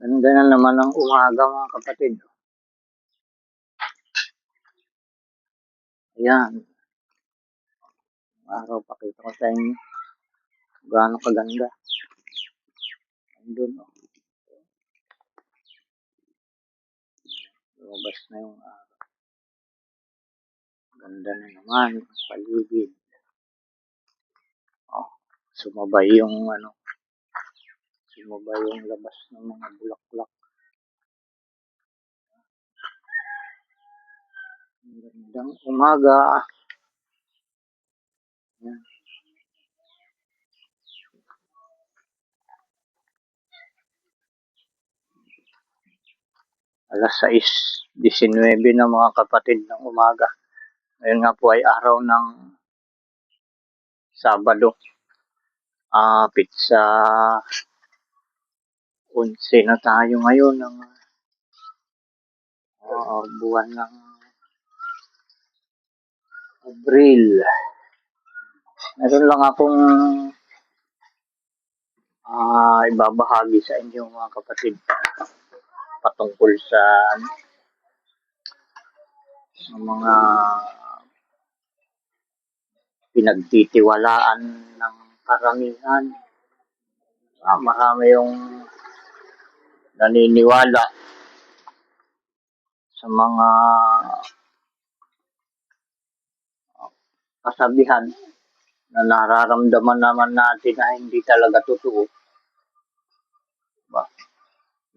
Ganda na naman ang umaga mga kapatid. Ayan, araw pakita ko sa inyo gaano kaganda. Andun, oh. Lumabas na yung ganda na naman paligid. Oh, sumabay yung labas ng mga bulaklak. Gandang umaga. Ayan. Alas 6:19 na mga kapatid ng umaga. Ngayon nga po ay araw ng Sabado. Pizza 11 na tayo ngayon ng buwan ng Abril. Meron lang akong ibabahagi sa inyo mga kapatid patungkol sa mga pinagtitiwalaan ng karamihan. Marami yung naniniwala sa mga kasabihan na nararamdaman naman natin na hindi talaga totoo. Diba?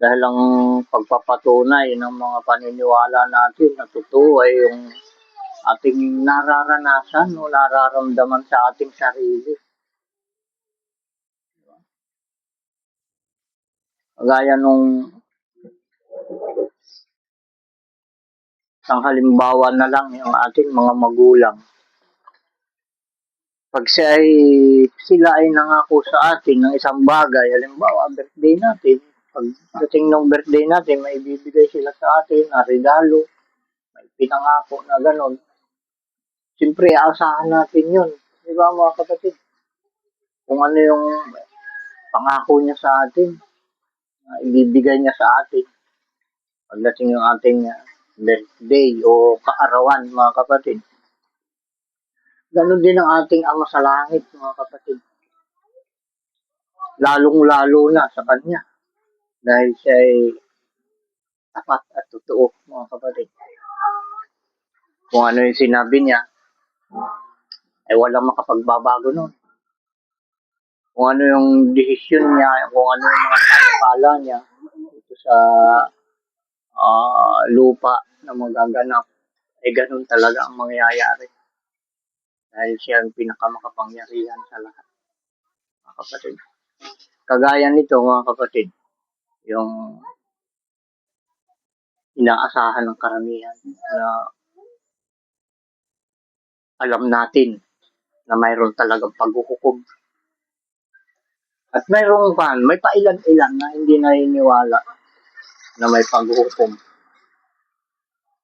Dahil ang pagpapatunay ng mga paniniwala natin na totoo ay yung ating nararanasan o nararamdaman sa ating sarili. Gaya nung isang halimbawa na lang yung ating mga magulang. Pag sila ay nangako sa atin ng isang bagay, halimbawa birthday natin, pagdating ng birthday natin, may bibigay sila sa atin na regalo, may pinangako na gano'n. Siyempre, aasahan natin yun. Di ba mga kapatid? Kung ano yung pangako niya sa atin, ibibigay niya sa atin. Pagdating yung ating birthday o kaarawan, mga kapatid. Ganon din ang ating Ama sa Langit, mga kapatid. Lalong-lalo na sa Kanya. Dahil siya ay tapat at totoo, mga kapatid. Kung ano yung sinabi niya, ay walang makapagbabago nun. Kung ano yung desisyon niya, kung ano yung mga panipala niya dito sa lupa na magaganap, ay ganun talaga ang mangyayari. Dahil siya ang pinakamakapangyarihan sa lahat, mga kapatid. Kagaya nito, mga kapatid, yung inaasahan ng karamihan na alam natin na mayroon talagang paghuhukom. At may pailan-ilan na hindi naniniwala na may paghuhukom.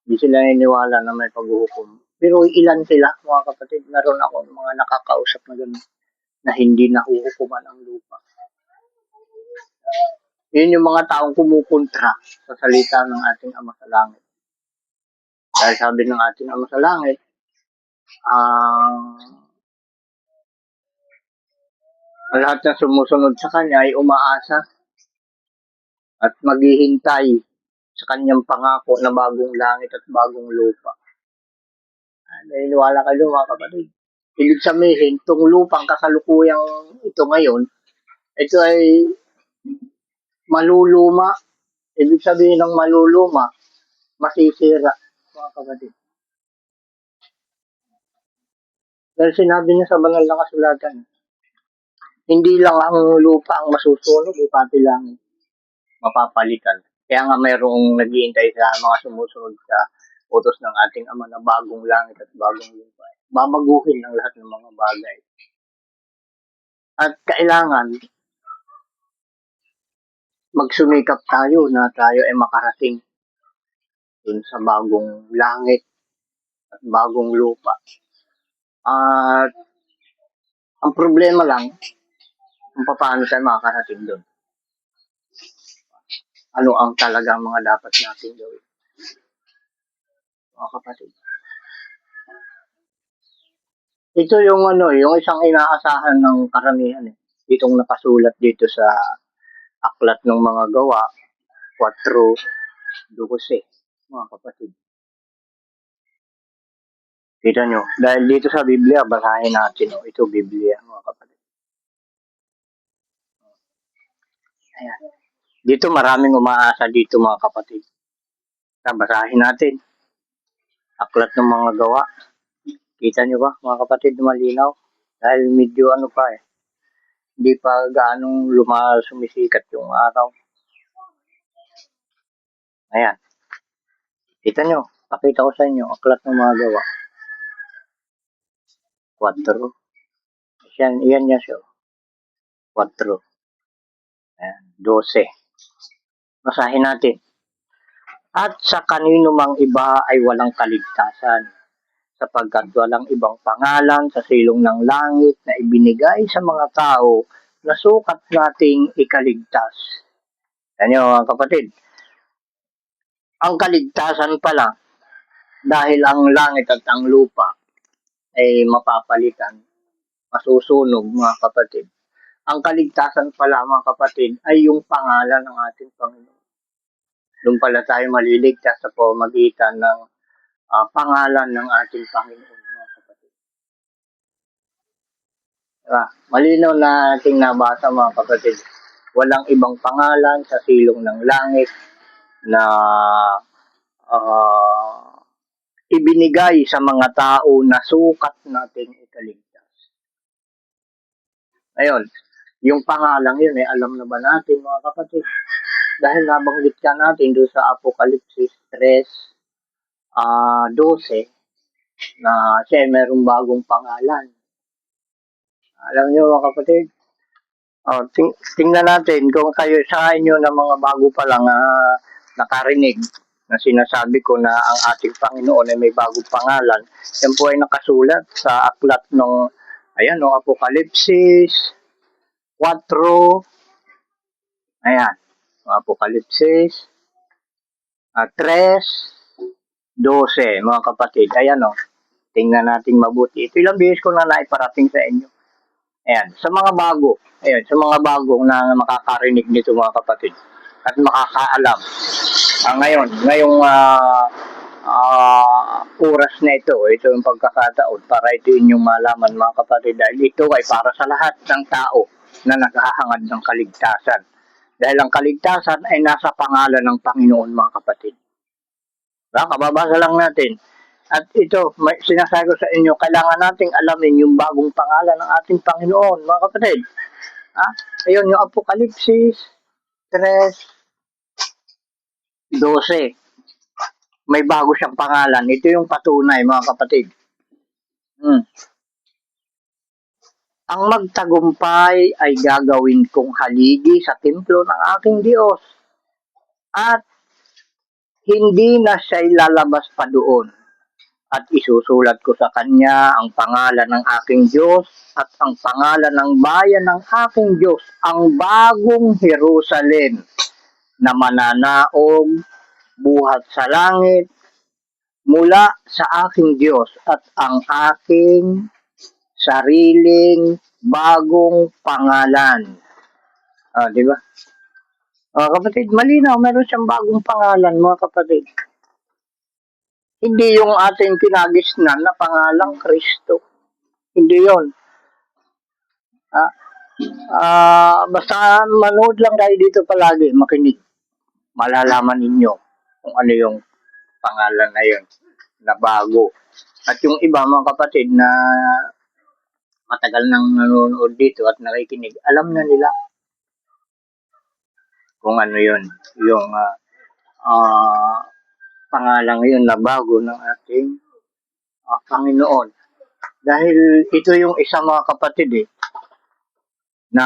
Hindi sila naniniwala na may paghuhukom. Pero ilan sila, mga kapatid, meron ako mga nakakausap na gano'n na hindi nahuhukuman ang lupa. Yun yung mga taong kumukontra sa salita ng ating Ama sa Langit. Dahil sabi ng ating Ama sa Langit, ang lahat na sumusunod sa Kanya ay umaasa at maghihintay sa Kanyang pangako na bagong langit at bagong lupa. Naniniwala kayo mga kapatid. Ibig sabihin, itong lupang kasalukuyang ito ngayon, ito ay maluluma. Ibig sabihin ng maluluma, masisira, mga kapatid. Dahil sinabi niya sa banal na kasulatan, hindi lang ang lupa ang masusunog, pati lang mapapalitan. Kaya nga mayroong naghihintay sa mga sumusunod sa utos ng ating Ama na bagong langit at bagong lupa. Babaguhin ang lahat ng mga bagay. At kailangan magsumikap tayo na tayo ay makarating dun sa bagong langit at bagong lupa. At ang problema lang, kung paano tayo makakarating doon. ano ang talagang mga dapat natin gawin, mga kapatid. Ito yung yung isang inaasahan ng karamihan eh. Itong nakasulat dito sa aklat ng mga gawa, 4:12, mga kapatid. Kita nyo, dahil dito sa Biblia, basahin natin, ito Biblia, mga kapatid. Ayan. Dito maraming umaasa dito, mga kapatid. Basahin natin, aklat ng mga gawa. Kita nyo ba, mga kapatid, malinaw? Dahil medyo pa eh, hindi pa gaanong sumisikat yung araw. Ayan. Kita nyo, pakita ko sa inyo, aklat ng mga gawa. 4. Yan siya. 4. Ayan, 12. Basahin natin. At sa kanino mang iba ay walang kaligtasan, sapagkat walang ibang pangalan sa silong ng langit na ibinigay sa mga tao na sukat nating ikaligtas. Yan yun, mga kapatid. Ang kaligtasan pala, dahil ang langit at ang lupa ay mapapalitan, masusunog, mga kapatid. Ang kaligtasan pala, mga kapatid, ay yung pangalan ng ating Panginoon. Doon pala tayo maliligtas sa pamamagitan ng pangalan ng ating Panginoon, mga kapatid. Diba? Malinaw na ating nabasa, mga kapatid. Walang ibang pangalan sa silong ng langit na ibinigay sa mga tao na sukat nating ikaligtas. Ngayon, yung pangalan yun, alam na ba natin, mga kapatid? Dahil nabanggit ka natin doon sa Apokalipsis 3:12 na siya mayroong bagong pangalan. Alam niyo, mga kapatid, tingnan natin kung kayo sa inyo na mga bago pa lang nakarinig na sinasabi ko na ang ating Panginoon ay may bagong pangalan. Yan po ay nakasulat sa aklat ng Apokalipsis 4. Ayan, Apokalipsis 3:12, mga kapatid. Ayan tingnan natin mabuti. Ito ilang beses ko na naiparating sa inyo. Ayan, sa mga bago. Ayan, sa mga bagong na makakarinig nito, mga kapatid. At makakaalam. Ngayong oras na ito yung pagkakataon para ito inyong malaman, mga kapatid. Dahil ito ay para sa lahat ng tao na naghahangad ng kaligtasan. Dahil ang kaligtasan ay nasa pangalan ng Panginoon, mga kapatid. Kababasa lang natin. At ito, sinasabi ko sa inyo, kailangan nating alamin yung bagong pangalan ng ating Panginoon, mga kapatid. Ayun, yung Apokalipsis 3:12. May bago siyang pangalan. Ito yung patunay, mga kapatid. Ang magtagumpay ay gagawin kong haligi sa templo ng aking Diyos. At hindi na siya'y lalabas pa doon. At isusulat ko sa kanya ang pangalan ng aking Diyos at ang pangalan ng bayan ng aking Diyos, ang bagong Jerusalem na mananaog buhat sa langit mula sa aking Diyos at ang aking sariling bagong pangalan. Di ba? Kapatid, malinaw, meron siyang bagong pangalan, mga kapatid. Hindi yung ating kinagisnan na pangalang Kristo. Hindi yon. Basta manood lang tayo dito palagi, makinig. Malalaman ninyo kung ano yung pangalan na yun na bago. At yung iba, mga kapatid, na matagal nang nanonood dito at nakikinig, alam na nila kung ano yun. Yung pangalan yun na bago ng ating Panginoon. Dahil ito yung isa, mga kapatid na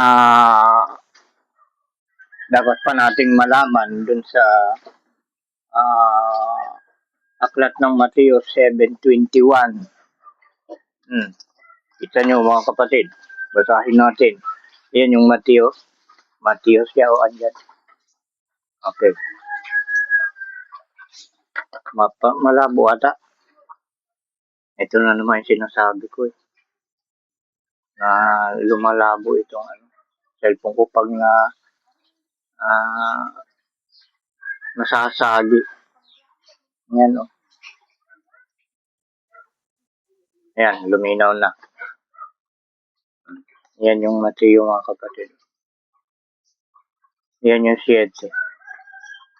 dapat pa nating malaman dun sa aklat ng Mateo 7:21. Kita nyo, mga kapatid, basahin natin. Yan yung Mateo siya andyan. Okay. Malabo ata. Ito na naman yung sinasabi ko eh. Na lumalabo itong cellphone ko pag ah, nasasagi. Yan o. Ayan, luminaw na. Yan yung Mateo mga kapatid. Yan yung 7.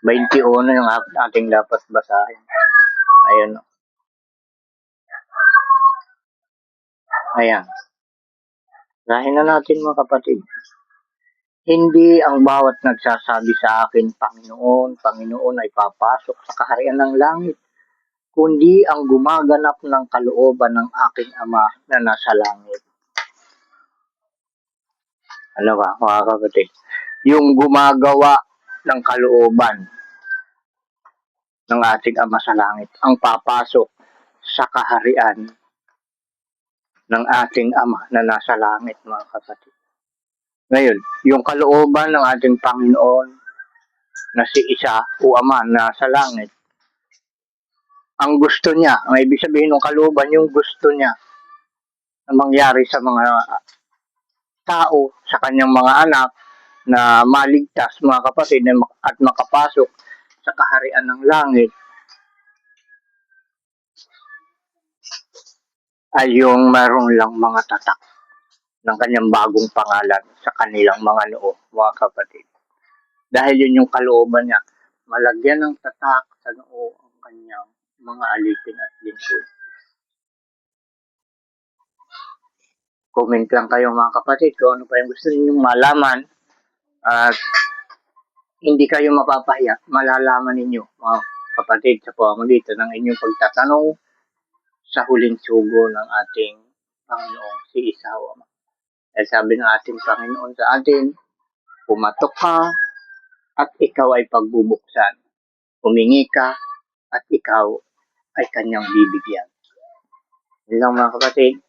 21 yung ating dapat basahin. Ayun o. Ayan. Basahin na natin mga kapatid. Hindi ang bawat nagsasabi sa akin, Panginoon, Panginoon ay papasok sa kaharian ng langit, kundi ang gumaganap ng kalooban ng aking Ama na nasa langit. Ano ba, mga kapatid? Yung gumagawa ng kalooban ng ating Ama sa langit, ang papasok sa kaharian ng ating Ama na nasa langit, mga kapatid. Ngayon, yung kalooban ng ating Panginoon na si Isa o Ama na sa langit, ang gusto niya, ang ibig sabihin ng kalooban, yung gusto niya na mangyari sa mga tao, sa kanyang mga anak, na maligtas mga kapatid at makapasok sa kaharian ng langit, ay yung meron lang mga tatak ng kanyang bagong pangalan sa kanilang mga noo, mga kapatid. Dahil yun yung kalooban niya, malagyan ng tatak sa noo ang kanyang mga alipin at lingkod. Comment lang kayo mga kapatid kung ano pa yung gusto ninyong malaman at hindi kayo mapapahiya. Malalaman ninyo mga kapatid sa pamamagitan ng inyong pagtatanong sa huling sugo ng ating Panginoong si Isawa. Dahil sabi ng ating Panginoon sa atin, pumatok ka at ikaw ay pagbubuksan. Humingi ka at ikaw ay kanyang bibigyan. Yun lang mga kapatid.